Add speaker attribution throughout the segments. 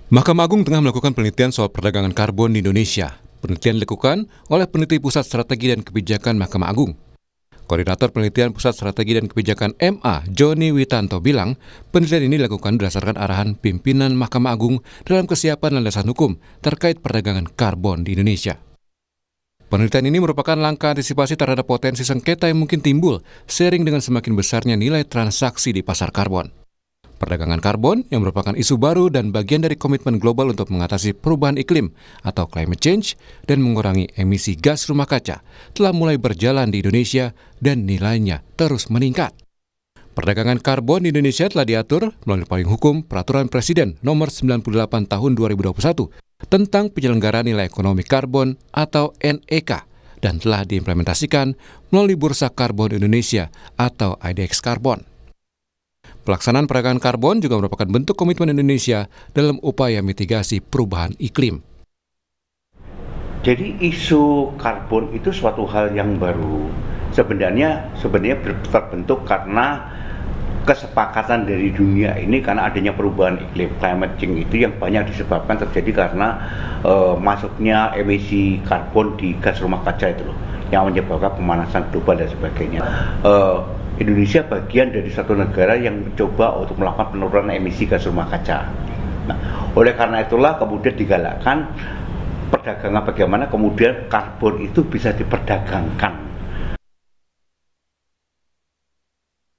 Speaker 1: Mahkamah Agung tengah melakukan penelitian soal perdagangan karbon di Indonesia. Penelitian dilakukan oleh peneliti Pusat Strategi dan Kebijakan Mahkamah Agung. Koordinator Penelitian Pusat Strategi dan Kebijakan MA, Joni Witanto bilang, penelitian ini dilakukan berdasarkan arahan pimpinan Mahkamah Agung dalam kesiapan landasan hukum terkait perdagangan karbon di Indonesia. Penelitian ini merupakan langkah antisipasi terhadap potensi sengketa yang mungkin timbul seiring dengan semakin besarnya nilai transaksi di pasar karbon. Perdagangan karbon yang merupakan isu baru dan bagian dari komitmen global untuk mengatasi perubahan iklim atau climate change dan mengurangi emisi gas rumah kaca telah mulai berjalan di Indonesia dan nilainya terus meningkat. Perdagangan karbon di Indonesia telah diatur melalui payung hukum Peraturan Presiden Nomor 98 Tahun 2021 tentang penyelenggaraan nilai ekonomi karbon atau NEK dan telah diimplementasikan melalui Bursa Karbon Indonesia atau IDX Karbon. Pelaksanaan perdagangan karbon juga merupakan bentuk komitmen Indonesia dalam upaya mitigasi perubahan iklim.
Speaker 2: Jadi isu karbon itu suatu hal yang baru. Sebenarnya terbentuk karena kesepakatan dari dunia ini karena adanya perubahan iklim, climate change itu yang banyak disebabkan terjadi karena masuknya emisi karbon di gas rumah kaca itu loh, yang menyebabkan pemanasan global dan sebagainya. Indonesia bagian dari satu negara yang mencoba untuk melakukan penurunan emisi gas rumah kaca. Nah, oleh karena itulah kemudian digalakkan perdagangan bagaimana kemudian karbon itu bisa diperdagangkan.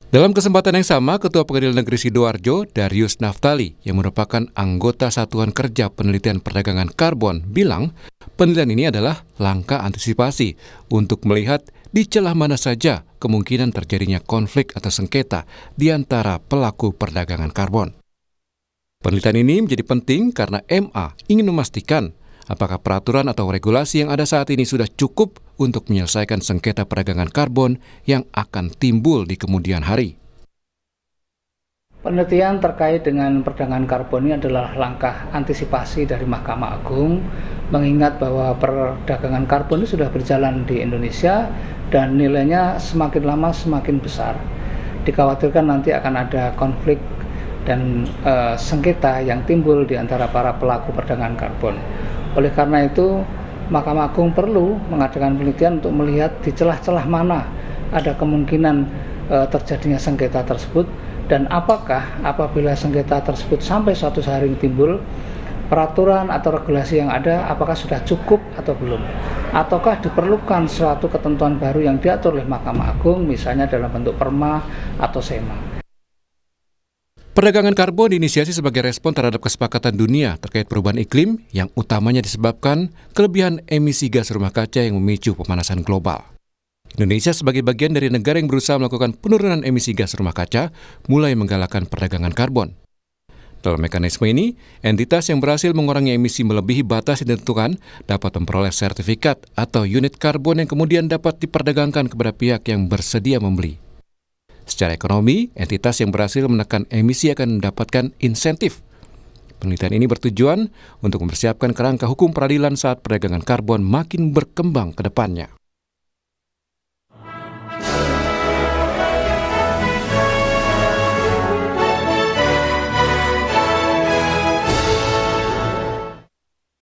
Speaker 1: Dalam kesempatan yang sama, Ketua Pengadilan Negeri Sidoarjo, Darius Naftali, yang merupakan anggota Satuan Kerja Penelitian Perdagangan Karbon, bilang penelitian ini adalah langkah antisipasi untuk melihat di celah mana saja kemungkinan terjadinya konflik atau sengketa di antara pelaku perdagangan karbon. Penelitian ini menjadi penting karena MA ingin memastikan apakah peraturan atau regulasi yang ada saat ini sudah cukup untuk menyelesaikan sengketa perdagangan karbon yang akan timbul di kemudian hari.
Speaker 3: Penelitian terkait dengan perdagangan karbon ini adalah langkah antisipasi dari Mahkamah Agung, mengingat bahwa perdagangan karbon ini sudah berjalan di Indonesia dan nilainya semakin lama semakin besar. Dikhawatirkan nanti akan ada konflik dan sengketa yang timbul di antara para pelaku perdagangan karbon. Oleh karena itu, Mahkamah Agung perlu mengadakan penelitian untuk melihat di celah-celah mana ada kemungkinan terjadinya sengketa tersebut, dan apakah apabila sengketa tersebut sampai suatu hari timbul, peraturan atau regulasi yang ada apakah sudah cukup atau belum, ataukah diperlukan suatu ketentuan baru yang diatur oleh Mahkamah Agung, misalnya dalam bentuk perma atau sema.
Speaker 1: Perdagangan karbon diinisiasi sebagai respon terhadap kesepakatan dunia terkait perubahan iklim yang utamanya disebabkan kelebihan emisi gas rumah kaca yang memicu pemanasan global. Indonesia sebagai bagian dari negara yang berusaha melakukan penurunan emisi gas rumah kaca mulai menggalakkan perdagangan karbon. Dalam mekanisme ini, entitas yang berhasil mengurangi emisi melebihi batas yang ditentukan dapat memperoleh sertifikat atau unit karbon yang kemudian dapat diperdagangkan kepada pihak yang bersedia membeli. Secara ekonomi, entitas yang berhasil menekan emisi akan mendapatkan insentif. Penelitian ini bertujuan untuk mempersiapkan kerangka hukum peradilan saat perdagangan karbon makin berkembang ke depannya.